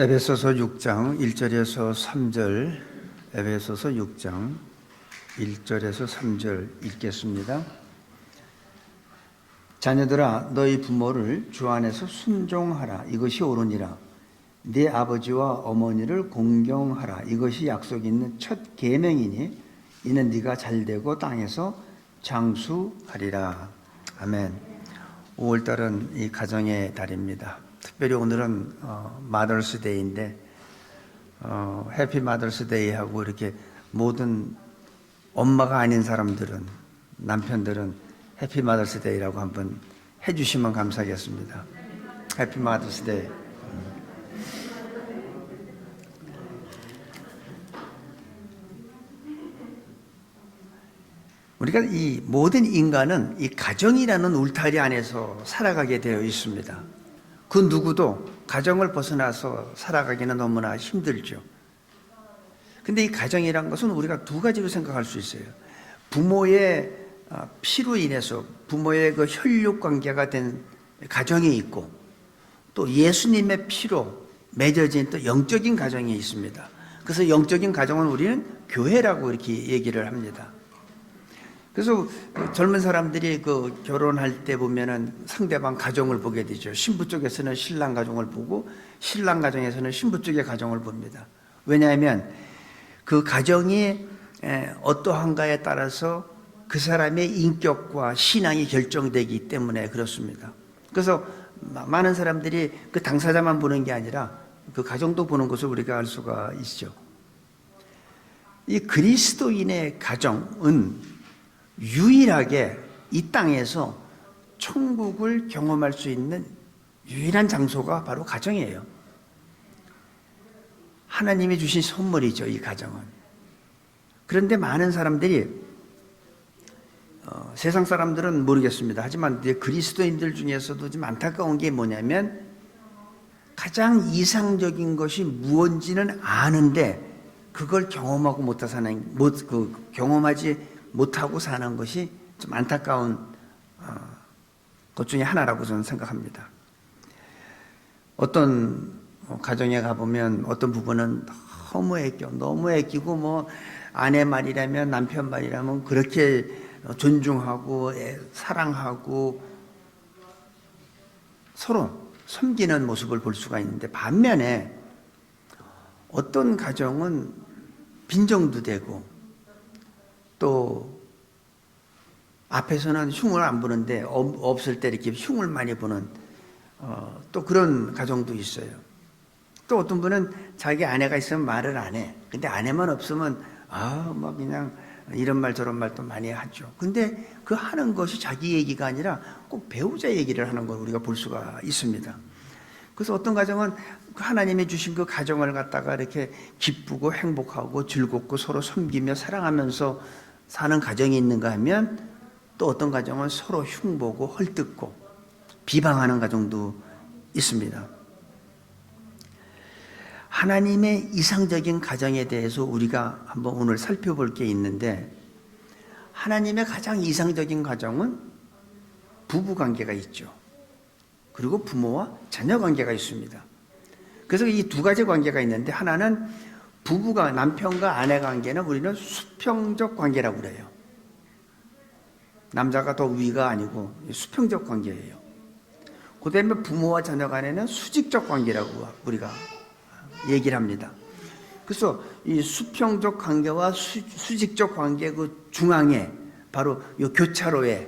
에베소서 6장 1절에서 3절, 에베소서 6장 1절에서 3절 읽겠습니다. 자녀들아, 너희 부모를 주 안에서 순종하라. 이것이 옳으니라. 네 아버지와 어머니를 공경하라. 이것이 약속 있는 첫 계명이니 이는 네가 잘되고 땅에서 장수하리라. 아멘. 5월달은 이 가정의 달입니다. 특별히 오늘은 마더스데이인데 해피 마더스데이하고 이렇게 모든 엄마가 아닌 사람들은, 남편들은 해피 마더스데이라고 한번 해주시면 감사하겠습니다. 해피 마더스데이. 우리가 이 모든 인간은 이 가정이라는 울타리 안에서 살아가게 되어 있습니다. 그 누구도 가정을 벗어나서 살아가기는 너무나 힘들죠. 근데 이 가정이란 것은 우리가 두 가지로 생각할 수 있어요. 부모의 피로 인해서 부모의 그 혈육 관계가 된 가정이 있고, 또 예수님의 피로 맺어진 또 영적인 가정이 있습니다. 그래서 영적인 가정은 우리는 교회라고 이렇게 얘기를 합니다. 그래서 젊은 사람들이 그 결혼할 때 보면은 상대방 가정을 보게 되죠. 신부 쪽에서는 신랑 가정을 보고, 신랑 가정에서는 신부 쪽의 가정을 봅니다. 왜냐하면 그 가정이 어떠한가에 따라서 그 사람의 인격과 신앙이 결정되기 때문에 그렇습니다. 그래서 많은 사람들이 그 당사자만 보는 게 아니라 그 가정도 보는 것을 우리가 알 수가 있죠. 이 그리스도인의 가정은 유일하게 이 땅에서 천국을 경험할 수 있는 유일한 장소가 바로 가정이에요. 하나님이 주신 선물이죠, 이 가정은. 그런데 많은 사람들이 세상 사람들은 모르겠습니다. 하지만 그리스도인들 중에서도 좀 안타까운 게 뭐냐면 가장 이상적인 것이 무엇인지는 아는데 그걸 경험하고 경험하지 못하고 사는 것이 좀 안타까운 것 중에 하나라고 저는 생각합니다. 어떤 가정에 가보면 어떤 부부는 너무 애끼고 뭐 아내 말이라면 남편 말이라면 그렇게 존중하고 사랑하고 서로 섬기는 모습을 볼 수가 있는데, 반면에 어떤 가정은 빈정도 되고 또 앞에서는 흉을 안 부는데 없을 때 이렇게 흉을 많이 부는 또 그런 가정도 있어요. 또 어떤 분은 자기 아내가 있으면 말을 안 해. 근데 아내만 없으면 뭐 그냥 이런 말 저런 말 또 많이 하죠. 근데 그 하는 것이 자기 얘기가 아니라 꼭 배우자 얘기를 하는 걸 우리가 볼 수가 있습니다. 그래서 어떤 가정은 하나님이 주신 그 가정을 갖다가 이렇게 기쁘고 행복하고 즐겁고 서로 섬기며 사랑하면서 사는 가정이 있는가 하면, 또 어떤 가정은 서로 흉보고 헐뜯고 비방하는 가정도 있습니다. 하나님의 이상적인 가정에 대해서 우리가 한번 오늘 살펴볼 게 있는데, 하나님의 가장 이상적인 가정은 부부 관계가 있죠. 그리고 부모와 자녀 관계가 있습니다. 그래서 이 두 가지 관계가 있는데, 하나는 부부가, 남편과 아내 관계는 우리는 수평적 관계라고 그래요. 남자가 더 위가 아니고 수평적 관계예요. 그 다음에 부모와 자녀 간에는 수직적 관계라고 우리가 얘기를 합니다. 그래서 이 수평적 관계와 수직적 관계 그 중앙에 바로 이 교차로에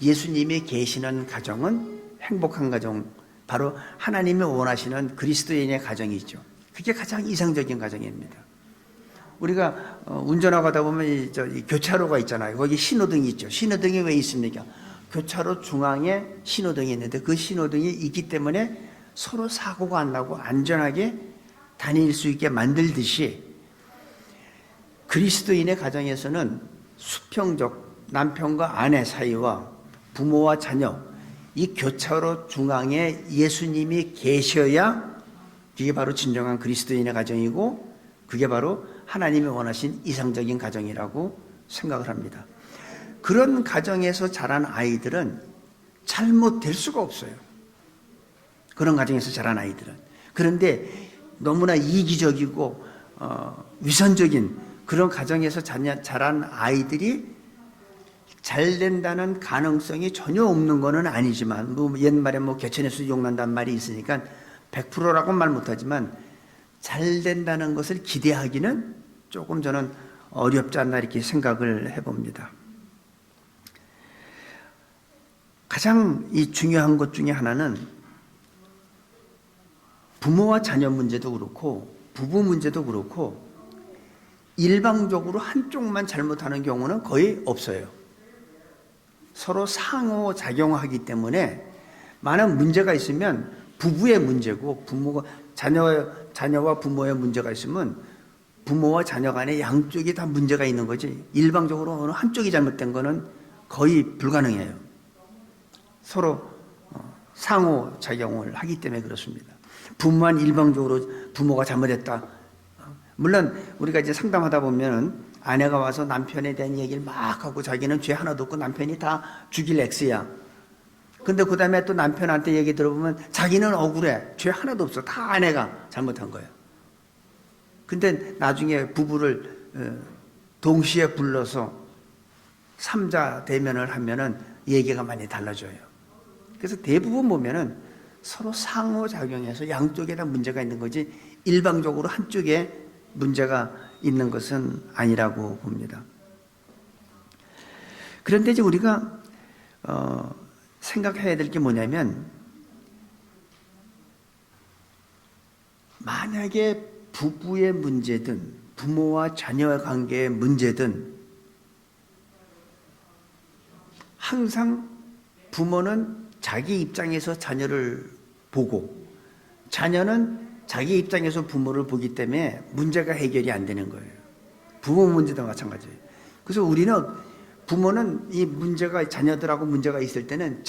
예수님이 계시는 가정은 행복한 가정, 바로 하나님이 원하시는 그리스도인의 가정이죠. 그게 가장 이상적인 가정입니다. 우리가 운전하고 가다 보면 이 교차로가 있잖아요. 거기 신호등이 있죠. 신호등이 왜 있습니까? 교차로 중앙에 신호등이 있는데 그 신호등이 있기 때문에 서로 사고가 안 나고 안전하게 다닐 수 있게 만들듯이, 그리스도인의 가정에서는 수평적 남편과 아내 사이와 부모와 자녀, 이 교차로 중앙에 예수님이 계셔야 그게 바로 진정한 그리스도인의 가정이고, 그게 바로 하나님이 원하신 이상적인 가정이라고 생각을 합니다. 그런 가정에서 자란 아이들은 잘못될 수가 없어요. 그런 가정에서 자란 아이들은. 그런데 너무나 이기적이고 위선적인 그런 가정에서 자란 아이들이 잘 된다는 가능성이 전혀 없는 것은 아니지만, 옛말에 개천에서 용난다는 말이 있으니까 100%라고 말 못하지만 잘 된다는 것을 기대하기는 조금 저는 어렵지 않나 이렇게 생각을 해봅니다. 가장 이 중요한 것 중에 하나는 부모와 자녀 문제도 그렇고 부부 문제도 그렇고 일방적으로 한쪽만 잘못하는 경우는 거의 없어요. 서로 상호작용하기 때문에 많은 문제가 있으면 부부의 문제고 자녀와 부모의 문제가 있으면 부모와 자녀 간에 양쪽이 다 문제가 있는 거지, 일방적으로 어느 한쪽이 잘못된 거는 거의 불가능해요. 서로 상호작용을 하기 때문에 그렇습니다. 부모만 일방적으로 부모가 잘못했다. 물론 우리가 이제 상담하다 보면 아내가 와서 남편에 대한 얘기를 막 하고 자기는 죄 하나도 없고 남편이 다 죽일 X야. 근데 그 다음에 또 남편한테 얘기 들어보면 자기는 억울해. 죄 하나도 없어. 다 아내가 잘못한 거야. 근데 나중에 부부를 동시에 불러서 3자 대면을 하면은 얘기가 많이 달라져요. 그래서 대부분 보면은 서로 상호작용해서 양쪽에 다 문제가 있는 거지 일방적으로 한쪽에 문제가 있는 것은 아니라고 봅니다. 그런데 이제 우리가 생각해야 될 게 뭐냐면, 만약에 부부의 문제든 부모와 자녀의 관계의 문제든 항상 부모는 자기 입장에서 자녀를 보고 자녀는 자기 입장에서 부모를 보기 때문에 문제가 해결이 안 되는 거예요. 부모 문제도 마찬가지예요. 그래서 우리는 부모는 이 문제가 자녀들하고 문제가 있을 때는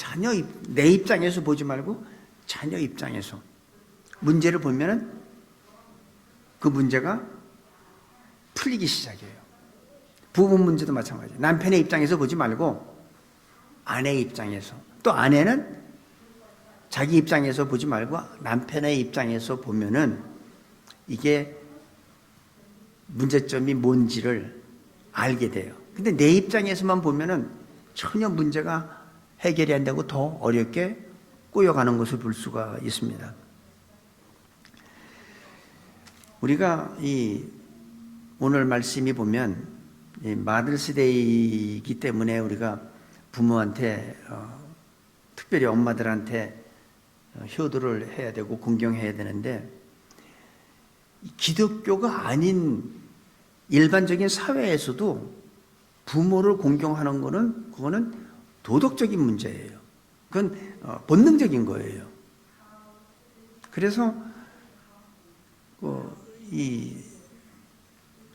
내 입장에서 보지 말고 자녀 입장에서 문제를 보면은 그 문제가 풀리기 시작해요. 부부 문제도 마찬가지예요. 남편의 입장에서 보지 말고 아내의 입장에서, 또 아내는 자기 입장에서 보지 말고 남편의 입장에서 보면은 이게 문제점이 뭔지를 알게 돼요. 근데 내 입장에서만 보면은 전혀 문제가 해결이 안 되고 더 어렵게 꼬여가는 것을 볼 수가 있습니다. 우리가 오늘 말씀이 보면 마더스데이이기 때문에 우리가 부모한테 특별히 엄마들한테 효도를 해야 되고 공경해야 되는데, 기독교가 아닌 일반적인 사회에서도 부모를 공경하는 그거는 도덕적인 문제예요. 그건 본능적인 거예요. 그래서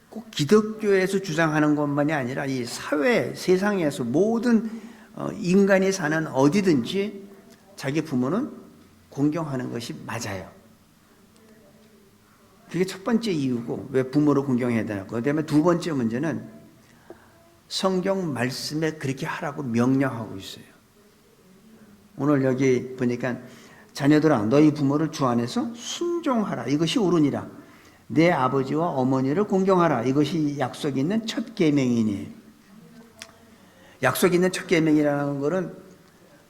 꼭 기독교에서 주장하는 것만이 아니라 이 사회, 세상에서 모든 인간이 사는 어디든지 자기 부모는 공경하는 것이 맞아요. 그게 첫 번째 이유고 왜 부모를 공경해야 되나. 그다음에 두 번째 문제는 성경 말씀에 그렇게 하라고 명령하고 있어요. 오늘 여기 보니까 자녀들아 너희 부모를 주 안에서 순종하라. 이것이 옳으니라. 내 아버지와 어머니를 공경하라. 이것이 약속 있는 첫 계명이니. 약속 있는 첫 계명이라는 것은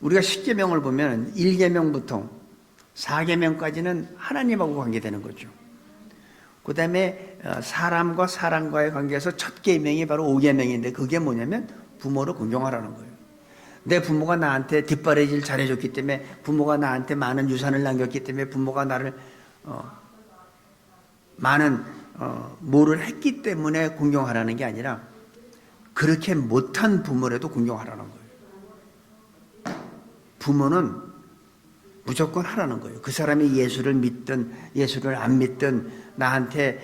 우리가 10계명을 보면 1계명부터 4계명까지는 하나님하고 관계되는 거죠. 그 다음에 사람과 사람과의 관계에서 첫 계명이 바로 5계명인데 그게 뭐냐면 부모를 공경하라는 거예요. 내 부모가 나한테 뒷바라지를 잘해줬기 때문에, 부모가 나한테 많은 유산을 남겼기 때문에, 부모가 나를 많은 뭐를 했기 때문에 공경하라는 게 아니라 그렇게 못한 부모라도 공경하라는 거예요. 부모는 무조건 하라는 거예요. 그 사람이 예수를 믿든 예수를 안 믿든 나한테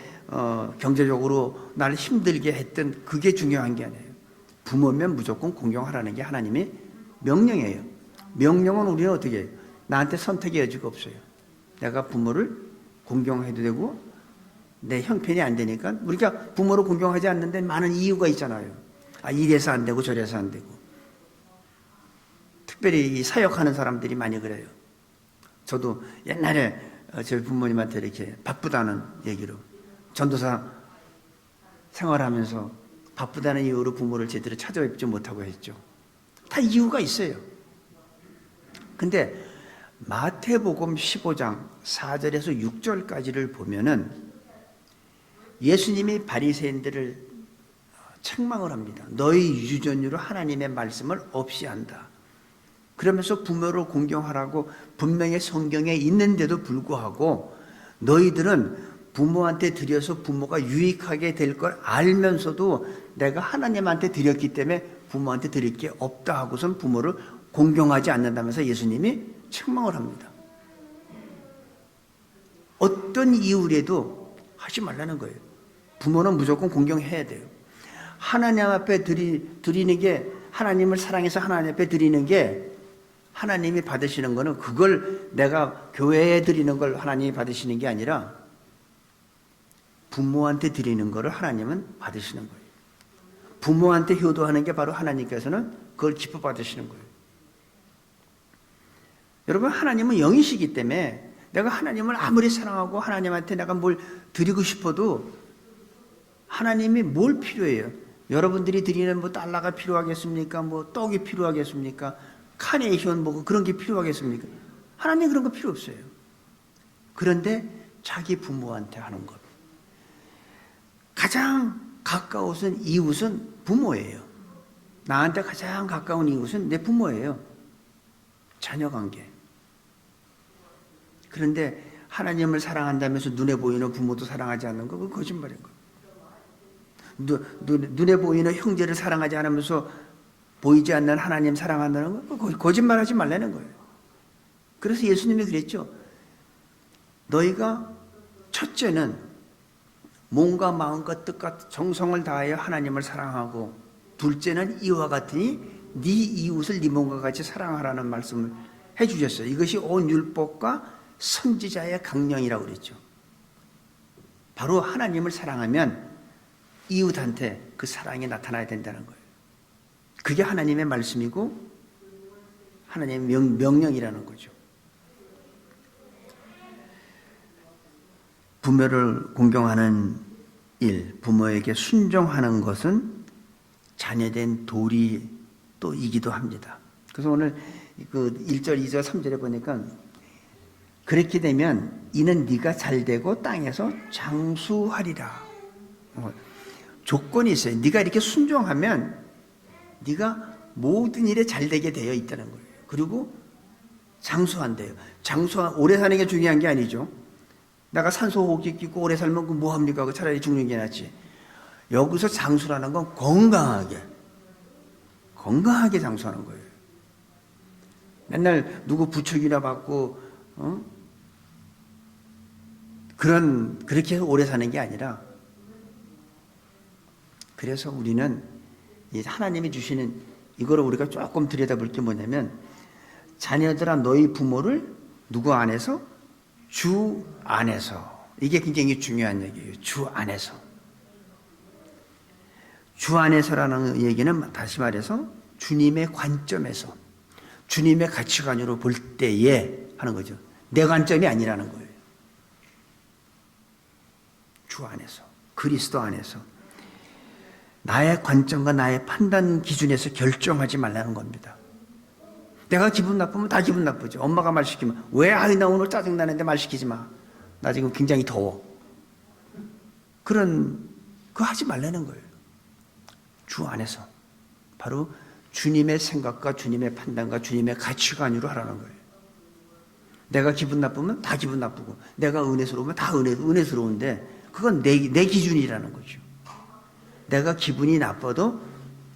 경제적으로 나를 힘들게 했든 그게 중요한 게 아니에요. 부모면 무조건 공경하라는 게 하나님의 명령이에요. 명령은 우리는 어떻게 해요? 나한테 선택의 여지가 없어요. 내가 부모를 공경해도 되고 내 형편이 안 되니까, 우리가 부모를 공경하지 않는데 많은 이유가 있잖아요. 이래서 안 되고 저래서 안 되고. 특별히 이 사역하는 사람들이 많이 그래요. 저도 옛날에 저희 부모님한테 이렇게 바쁘다는 얘기로 전도사 생활하면서 바쁘다는 이유로 부모를 제대로 찾아뵙지 못하고 했죠. 다 이유가 있어요. 근데 마태복음 15장 4절에서 6절까지를 보면은 예수님이 바리새인들을 책망을 합니다. 너희 유전으로 하나님의 말씀을 없이 한다. 그러면서 부모를 공경하라고 분명히 성경에 있는데도 불구하고 너희들은 부모한테 드려서 부모가 유익하게 될 걸 알면서도 내가 하나님한테 드렸기 때문에 부모한테 드릴 게 없다 하고선 부모를 공경하지 않는다면서 예수님이 책망을 합니다. 어떤 이유라도 하지 말라는 거예요. 부모는 무조건 공경해야 돼요. 하나님 앞에 드리는 게, 하나님을 사랑해서 하나님 앞에 드리는 게 하나님이 받으시는 거는, 그걸 내가 교회에 드리는 걸 하나님이 받으시는 게 아니라 부모한테 드리는 거를 하나님은 받으시는 거예요. 부모한테 효도하는 게 바로 하나님께서는 그걸 기뻐 받으시는 거예요. 여러분, 하나님은 영이시기 때문에 내가 하나님을 아무리 사랑하고 하나님한테 내가 뭘 드리고 싶어도 하나님이 뭘 필요해요? 여러분들이 드리는 뭐 달러가 필요하겠습니까? 뭐 떡이 필요하겠습니까? 카네이션 뭐 그런 게 필요하겠습니까? 하나님 그런 거 필요 없어요. 그런데 자기 부모한테 하는 것. 가장 가까운 이웃은 부모예요. 나한테 가장 가까운 이웃은 내 부모예요. 자녀 관계. 그런데 하나님을 사랑한다면서 눈에 보이는 부모도 사랑하지 않는 거, 그거 거짓말인 거예요. 눈에 보이는 형제를 사랑하지 않으면서 보이지 않는 하나님 사랑한다는 거, 그거 거짓말하지 말라는 거예요. 그래서 예수님이 그랬죠. 너희가 첫째는 몸과 마음과 뜻과 정성을 다하여 하나님을 사랑하고, 둘째는 이와 같으니 네 이웃을 네 몸과 같이 사랑하라는 말씀을 해주셨어요. 이것이 온 율법과 선지자의 강령이라고 그랬죠. 바로 하나님을 사랑하면 이웃한테 그 사랑이 나타나야 된다는 거예요. 그게 하나님의 말씀이고 하나님의 명령이라는 거죠. 부모를 공경하는 일, 부모에게 순종하는 것은 자녀된 도리 또 이기도 합니다. 그래서 오늘 그 1절, 2절, 3절에 보니까 그렇게 되면 이는 네가 잘되고 땅에서 장수하리라. 조건이 있어요. 네가 이렇게 순종하면 네가 모든 일에 잘되게 되어 있다는 거예요. 그리고 장수한대요. 오래 사는 게 중요한 게 아니죠. 내가 산소호흡기 끼고 오래 살면 그 뭐합니까? 차라리 죽는 게 낫지. 여기서 장수라는 건 건강하게 장수하는 거예요. 맨날 누구 부축이나 받고 그렇게 해서 오래 사는 게 아니라, 그래서 우리는 하나님이 주시는 이거를 우리가 조금 들여다볼 게 뭐냐면, 자녀들아 너희 부모를 누구 안에서? 주 안에서. 이게 굉장히 중요한 얘기예요. 주 안에서. 주 안에서라는 얘기는 다시 말해서 주님의 관점에서, 주님의 가치관으로 볼 때에 하는 거죠. 내 관점이 아니라는 거예요. 주 안에서, 그리스도 안에서. 나의 관점과 나의 판단 기준에서 결정하지 말라는 겁니다. 내가 기분 나쁘면 다 기분 나쁘죠. 엄마가 말 시키면 나 오늘 짜증나는데 말 시키지 마. 나 지금 굉장히 더워. 그거 하지 말라는 거예요. 주 안에서. 바로 주님의 생각과 주님의 판단과 주님의 가치관으로 하라는 거예요. 내가 기분 나쁘면 다 기분 나쁘고, 내가 은혜스러우면 다 은혜스러운데, 그건 내 기준이라는 거죠. 내가 기분이 나빠도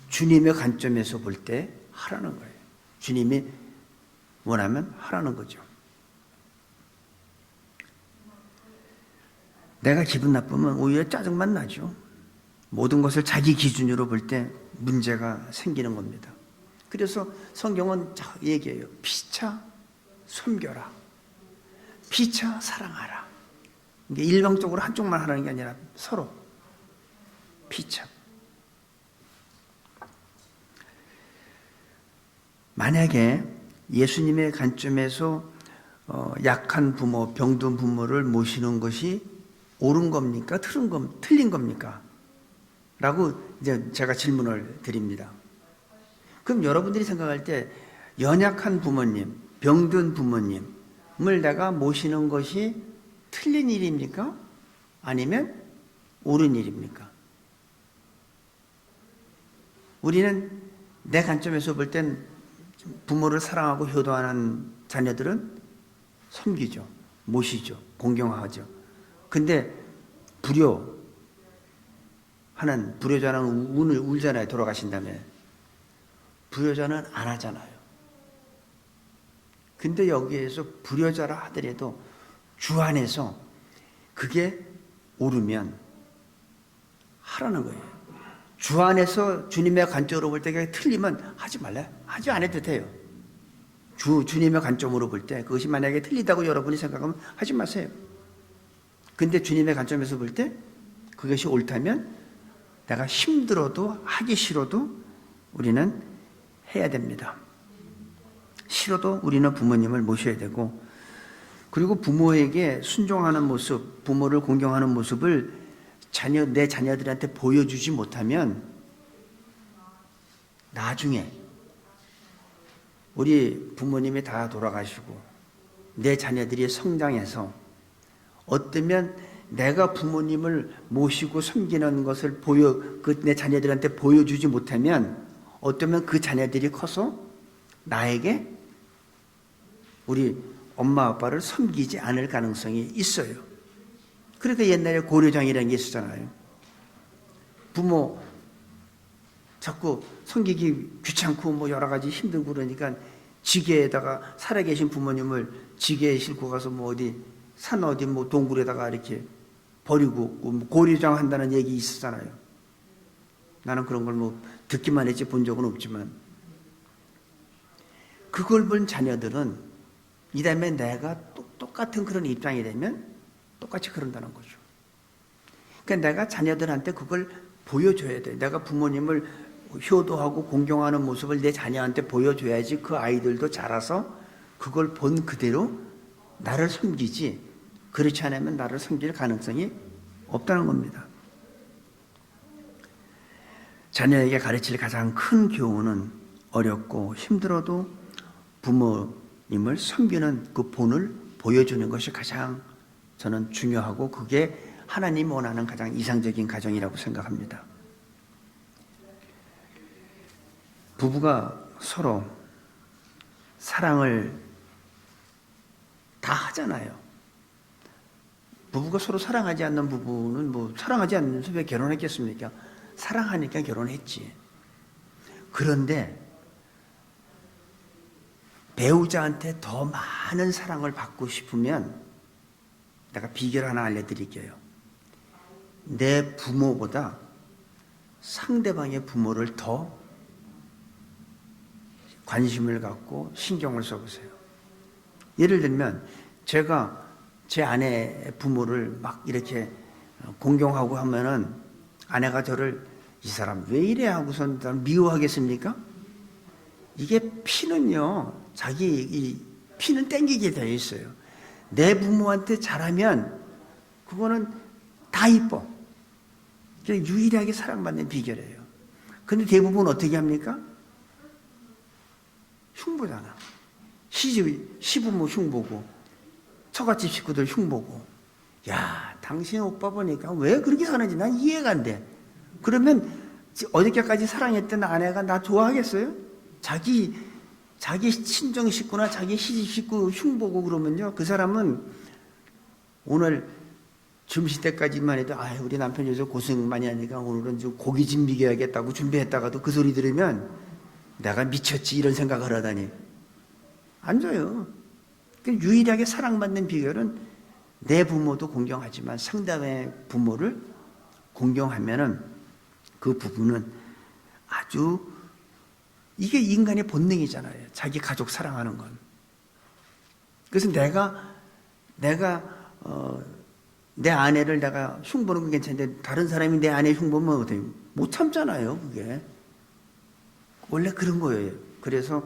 주님의 관점에서 볼 때 하라는 거예요. 주님이 원하면 하라는 거죠. 내가 기분 나쁘면 오히려 짜증만 나죠. 모든 것을 자기 기준으로 볼 때 문제가 생기는 겁니다. 그래서 성경은 얘기해요. 피차 섬겨라. 피차 사랑하라. 이게 일방적으로 한쪽만 하라는 게 아니라 서로 피차. 만약에 예수님의 관점에서 약한 부모, 병든 부모를 모시는 것이 옳은 겁니까? 틀린 겁니까? 라고 이제 제가 질문을 드립니다. 그럼 여러분들이 생각할 때 연약한 부모님, 병든 부모님을 내가 모시는 것이 틀린 일입니까? 아니면 옳은 일입니까? 우리는 내 관점에서 볼 땐 부모를 사랑하고 효도하는 자녀들은 섬기죠, 모시죠, 공경하죠. 근데 불효자는 울잖아요. 돌아가신 다음에. 불효자는 안 하잖아요. 근데 여기에서 불효자라 하더라도 주 안에서 그게 옳으면 하라는 거예요. 주 안에서 주님의 관점으로 볼 때 그게 틀리면 하지 말래요. 하지 않아도 돼요. 주님의 관점으로 볼 때 그것이 만약에 틀리다고 여러분이 생각하면 하지 마세요. 근데 주님의 관점에서 볼 때 그것이 옳다면 내가 힘들어도 하기 싫어도 우리는 해야 됩니다. 싫어도 우리는 부모님을 모셔야 되고, 그리고 부모에게 순종하는 모습, 부모를 공경하는 모습을 내 자녀들한테 보여주지 못하면 나중에 우리 부모님이 다 돌아가시고 내 자녀들이 성장해서 어쩌면 내가 부모님을 모시고 섬기는 것을 내 자녀들한테 보여주지 못하면 어쩌면 그 자녀들이 커서 나에게 우리 엄마 아빠를 섬기지 않을 가능성이 있어요. 그러니까 옛날에 고려장이라는 게 있었잖아요. 부모 자꾸 섬기기 귀찮고 뭐 여러 가지 힘들고 그러니까 지게에다가 살아계신 부모님을 지게에 싣고 가서 뭐 어디 산 어디 뭐 동굴에다가 이렇게 버리고 고려장 한다는 얘기 있었잖아요. 나는 그런 걸 뭐 듣기만 했지 본 적은 없지만, 그걸 본 자녀들은 이 다음에 내가 똑같은 그런 입장이 되면 똑같이 그런다는 거죠. 그러니까 내가 자녀들한테 그걸 보여줘야 돼. 내가 부모님을 효도하고 공경하는 모습을 내 자녀한테 보여줘야지 그 아이들도 자라서 그걸 본 그대로 나를 섬기지, 그렇지 않으면 나를 섬길 가능성이 없다는 겁니다. 자녀에게 가르칠 가장 큰 교훈은 어렵고 힘들어도 부모님을 섬기는 그 본을 보여주는 것이 가장 저는 중요하고 그게 하나님 원하는 가장 이상적인 가정이라고 생각합니다. 부부가 서로 사랑을 다 하잖아요. 부부가 서로 사랑하지 않는 부부는 뭐 사랑하지 않으면서 왜 결혼했겠습니까? 사랑하니까 결혼했지. 그런데 배우자한테 더 많은 사랑을 받고 싶으면 내가 비결 하나 알려드릴게요. 내 부모보다 상대방의 부모를 더 관심을 갖고 신경을 써보세요. 예를 들면 제가 제 아내 부모를 막 이렇게 공경하고 하면은 아내가 저를 이 사람 왜 이래 하고선 미워하겠습니까? 이게 피는요, 이 피는 땡기게 되어 있어요. 내 부모한테 잘하면 그거는 다 이뻐. 유일하게 사랑받는 비결이에요. 근데 대부분 어떻게 합니까? 흉보잖아. 시부모 흉보고, 처갓집 식구들 흉보고, 야, 당신 오빠 보니까 왜 그렇게 사는지 난 이해가 안 돼. 그러면 어저께까지 사랑했던 아내가 나 좋아하겠어요? 자기 친정 식구나 자기 시집 식구 흉보고 그러면요, 그 사람은 오늘 점심 때까지만 해도 우리 남편 요새 고생 많이 하니까 오늘은 좀 고기 좀 먹여야겠다고 준비했다가도 그 소리 들으면 내가 미쳤지 이런 생각을 하다니 안 줘요. 유일하게 사랑받는 비결은 내 부모도 공경하지만 상대방의 부모를 공경하면은 그 부부는 아주, 이게 인간의 본능이잖아요. 자기 가족 사랑하는 건. 그래서 내가 내 아내를 내가 흉보는 건 괜찮은데 다른 사람이 내 아내 흉보면 어때요? 못 참잖아요. 그게 원래 그런 거예요. 그래서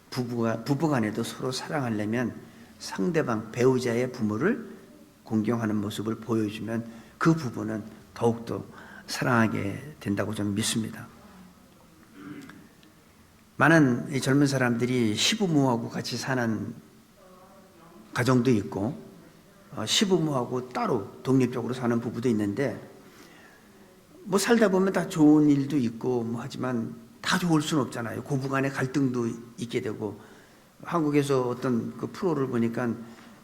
부부간에도 서로 사랑하려면 상대방 배우자의 부모를 공경하는 모습을 보여주면 그 부부는 더욱더 사랑하게 된다고 저는 믿습니다. 많은 이 젊은 사람들이 시부모하고 같이 사는 가정도 있고 시부모하고 따로 독립적으로 사는 부부도 있는데 뭐 살다 보면 다 좋은 일도 있고 뭐 하지만 다 좋을 수는 없잖아요. 고부간의 갈등도 있게 되고 한국에서 어떤 그 프로를 보니까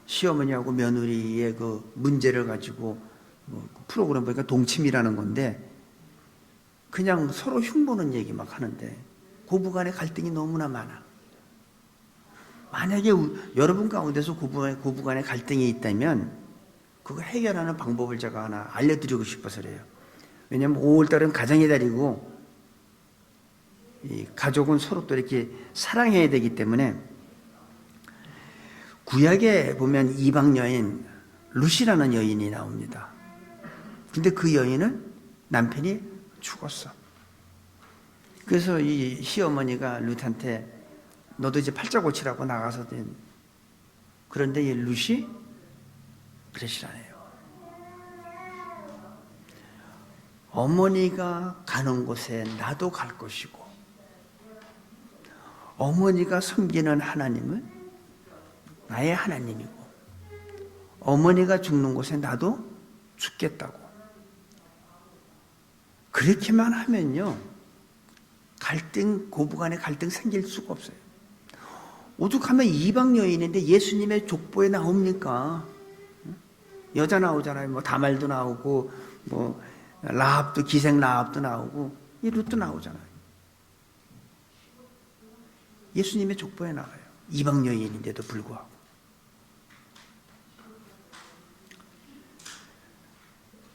시어머니하고 며느리의 그 문제를 가지고 뭐 프로그램 보니까 동침이라는 건데 그냥 서로 흉보는 얘기 막 하는데 고부간의 갈등이 너무나 많아. 만약에 여러분 가운데서 고부간의 갈등이 있다면 그거 해결하는 방법을 제가 하나 알려드리고 싶어서 그래요. 왜냐하면 5월달은 가정의 달이고 이 가족은 서로 또 이렇게 사랑해야 되기 때문에 구약에 보면 이방 여인 룻이라는 여인이 나옵니다. 근데 그 여인은 남편이 죽었어. 그래서 이 시어머니가 룻한테 너도 이제 팔자 고치라고 나가서 그런데 이 룻이 그러시라네요. 어머니가 가는 곳에 나도 갈 것이고 어머니가 섬기는 하나님은 나의 하나님이고 어머니가 죽는 곳에 나도 죽겠다고. 그렇게만 하면요 고부간의 갈등 생길 수가 없어요. 오죽하면 이방 여인인데 예수님의 족보에 나옵니까? 여자 나오잖아요. 뭐 다말도 나오고 뭐 라합도 기생 라합도 나오고 이 룻도 나오잖아요. 예수님의 족보에 나와요. 이방 여인인데도 불구하고.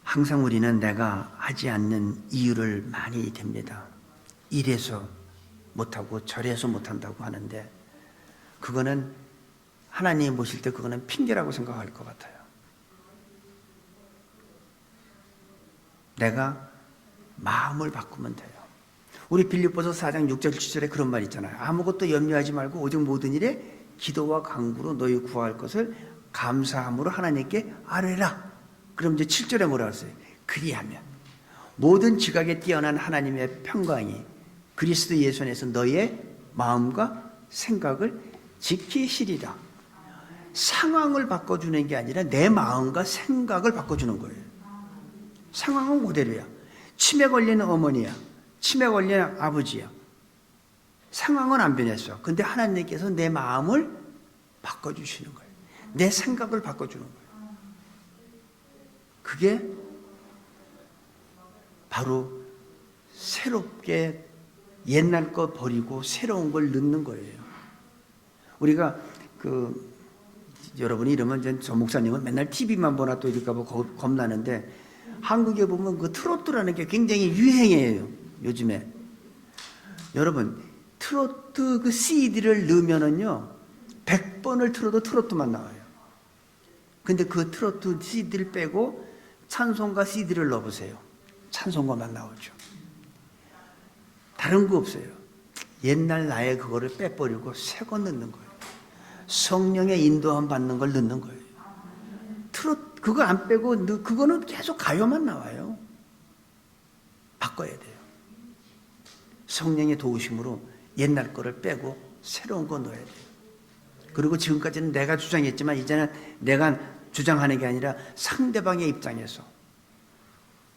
항상 우리는 내가 하지 않는 이유를 많이 댑니다. 이래서 못하고 저래서 못한다고 하는데 그거는 하나님 모실 때 그거는 핑계라고 생각할 것 같아요. 내가 마음을 바꾸면 돼요. 우리 빌립보서 4장 6절 7절에 그런 말 있잖아요. 아무것도 염려하지 말고 오직 모든 일에 기도와 간구로 너희 구할 것을 감사함으로 하나님께 아뢰라. 그럼 이제 7절에 뭐라 했어요? 그리하면 모든 지각에 뛰어난 하나님의 평강이 그리스도 예수 안에서 너의 마음과 생각을 지키시리라. 상황을 바꿔주는 게 아니라 내 마음과 생각을 바꿔주는 거예요. 상황은 그대로야. 치매 걸리는 어머니야. 치매 걸리는 아버지야. 상황은 안 변했어. 근데 하나님께서 내 마음을 바꿔주시는 거예요. 내 생각을 바꿔주는 거예요. 그게 바로 새롭게 옛날 거 버리고 새로운 걸 넣는 거예요. 우리가 여러분이 이러면 저 목사님은 맨날 TV만 보나 또 이럴까 봐 겁나는데 한국에 보면 그 트로트라는 게 굉장히 유행이에요. 요즘에. 여러분 트로트 그 CD를 넣으면은요 100번을 틀어도 트로트만 나와요. 근데 그 트로트 CD를 빼고 찬송가 CD를 넣어보세요. 찬송가만 나오죠. 다른 거 없어요. 옛날 나의 그거를 빼버리고 새 거 넣는 거예요. 성령의 인도함 받는 걸 넣는 거예요. 그거 안 빼고 그거는 계속 가요만 나와요. 바꿔야 돼요. 성령의 도우심으로 옛날 거를 빼고 새로운 거 넣어야 돼요. 그리고 지금까지는 내가 주장했지만 이제는 내가 주장하는 게 아니라 상대방의 입장에서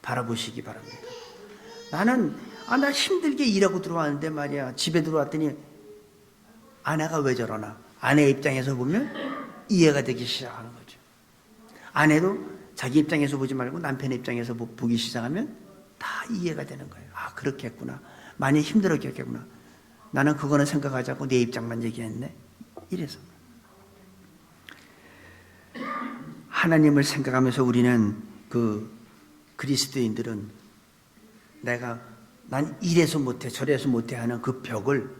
바라보시기 바랍니다. 나는 나 힘들게 일하고 들어왔는데 말이야 집에 들어왔더니 아내가 왜 저러나 아내 입장에서 보면 이해가 되기 시작하는 거죠. 아내도 자기 입장에서 보지 말고 남편 입장에서 보기 시작하면 다 이해가 되는 거예요. 아 그렇게 했구나. 많이 힘들었게 했구나. 나는 그거는 생각하지 않고 내 입장만 얘기했네. 이래서 하나님을 생각하면서 우리는 그리스도인들은 난 이래서 못해 저래서 못해 하는 그 벽을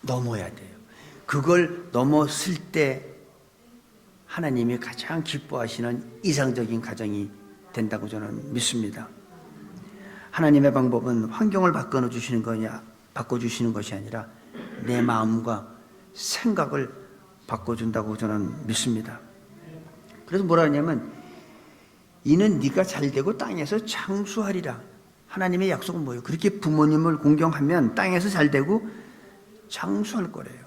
넘어야 돼요. 그걸 넘었을 때 하나님이 가장 기뻐하시는 이상적인 가정이 된다고 저는 믿습니다. 하나님의 방법은 환경을 바꿔주시는 것이 아니라 내 마음과 생각을 바꿔준다고 저는 믿습니다. 그래서 뭐라 하냐면 이는 네가 잘되고 땅에서 장수하리라. 하나님의 약속은 뭐예요? 그렇게 부모님을 공경하면 땅에서 잘되고 장수할 거래요.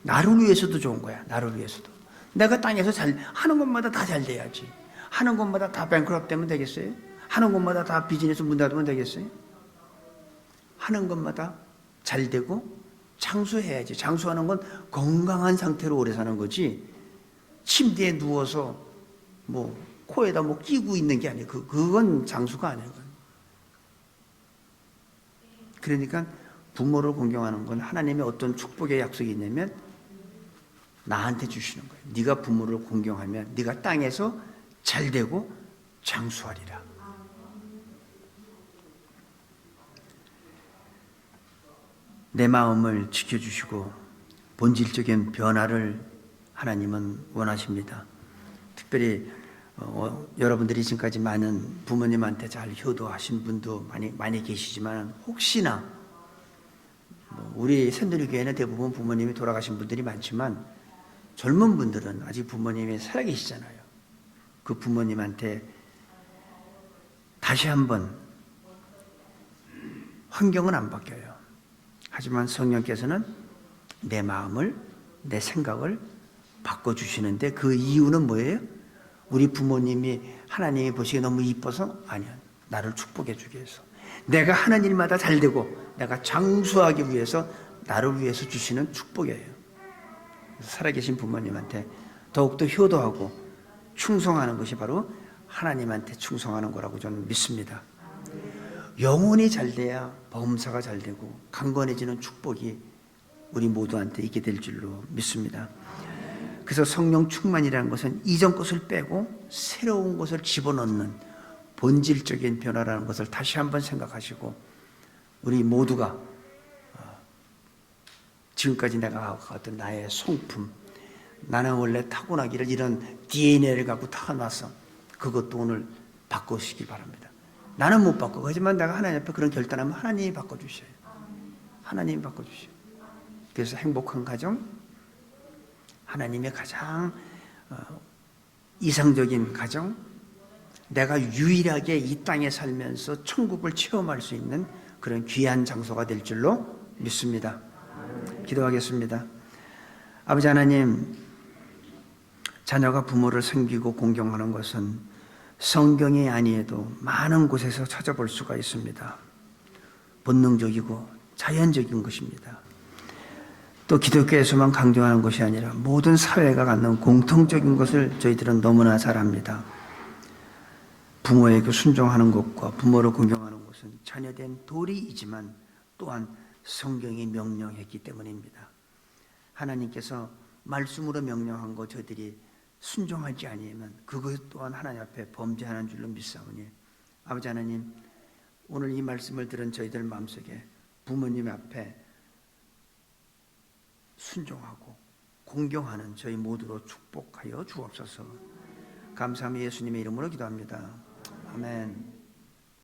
나를 위해서도 좋은 거야. 나를 위해서도. 내가 땅에서 잘 하는 것마다 다 잘 돼야지. 하는 것마다 다 뱅크럽 되면 되겠어요? 하는 것마다 다 비즈니스 문 닫으면 되겠어요? 하는 것마다 잘 되고 장수해야지. 장수하는 건 건강한 상태로 오래 사는 거지. 침대에 누워서 뭐 코에다 뭐 끼고 있는 게 아니에요. 그건 장수가 아니에요. 그러니까 부모를 공경하는 건 하나님의 어떤 축복의 약속이 있냐면 나한테 주시는 거예요. 네가 부모를 공경하면 네가 땅에서 잘 되고 장수하리라. 내 마음을 지켜주시고 본질적인 변화를 하나님은 원하십니다. 특별히 여러분들이 지금까지 많은 부모님한테 잘 효도하신 분도 많이 계시지만 혹시나 우리 새누리교회는 대부분 부모님이 돌아가신 분들이 많지만 젊은 분들은 아직 부모님이 살아계시잖아요. 그 부모님한테 다시 한번 환경은 안 바뀌어요. 하지만 성령께서는 내 마음을, 내 생각을 바꿔주시는데 그 이유는 뭐예요? 우리 부모님이 하나님이 보시기에 너무 이뻐서? 아니야. 나를 축복해 주기 위해서. 내가 하는 일마다 잘 되고 내가 장수하기 위해서 나를 위해서 주시는 축복이에요. 살아계신 부모님한테 더욱더 효도하고 충성하는 것이 바로 하나님한테 충성하는 거라고 저는 믿습니다. 영혼이 잘 돼야 범사가 잘 되고 강건해지는 축복이 우리 모두한테 있게 될 줄로 믿습니다. 그래서 성령 충만이라는 것은 이전 것을 빼고 새로운 것을 집어넣는 본질적인 변화라는 것을 다시 한번 생각하시고 우리 모두가 지금까지 내가 갖던 나의 성품, 나는 원래 타고나기를 이런 DNA를 갖고 타고나서 그것도 오늘 바꾸시기 바랍니다. 나는 못 바꾸고 하지만 내가 하나님 앞에 그런 결단하면 하나님이 바꿔주셔요. 하나님이 바꿔주셔요. 그래서 행복한 가정, 하나님의 가장 이상적인 가정, 내가 유일하게 이 땅에 살면서 천국을 체험할 수 있는 그런 귀한 장소가 될 줄로 믿습니다. 기도하겠습니다. 아버지 하나님, 자녀가 부모를 섬기고 공경하는 것은 성경이 아니어도 많은 곳에서 찾아볼 수가 있습니다. 본능적이고 자연적인 것입니다. 또 기독교에서만 강조하는 것이 아니라 모든 사회가 갖는 공통적인 것을 저희들은 너무나 잘 압니다. 부모에게 순종하는 것과 부모를 공경하는 것은 자녀된 도리이지만 또한 성경이 명령했기 때문입니다. 하나님께서 말씀으로 명령한 것 저희들이 순종하지 아니하면 그것 또한 하나님 앞에 범죄하는 줄로 믿사오니 아버지 하나님, 오늘 이 말씀을 들은 저희들 마음속에 부모님 앞에 순종하고 공경하는 저희 모두로 축복하여 주옵소서. 감사하며 예수님의 이름으로 기도합니다. 아멘.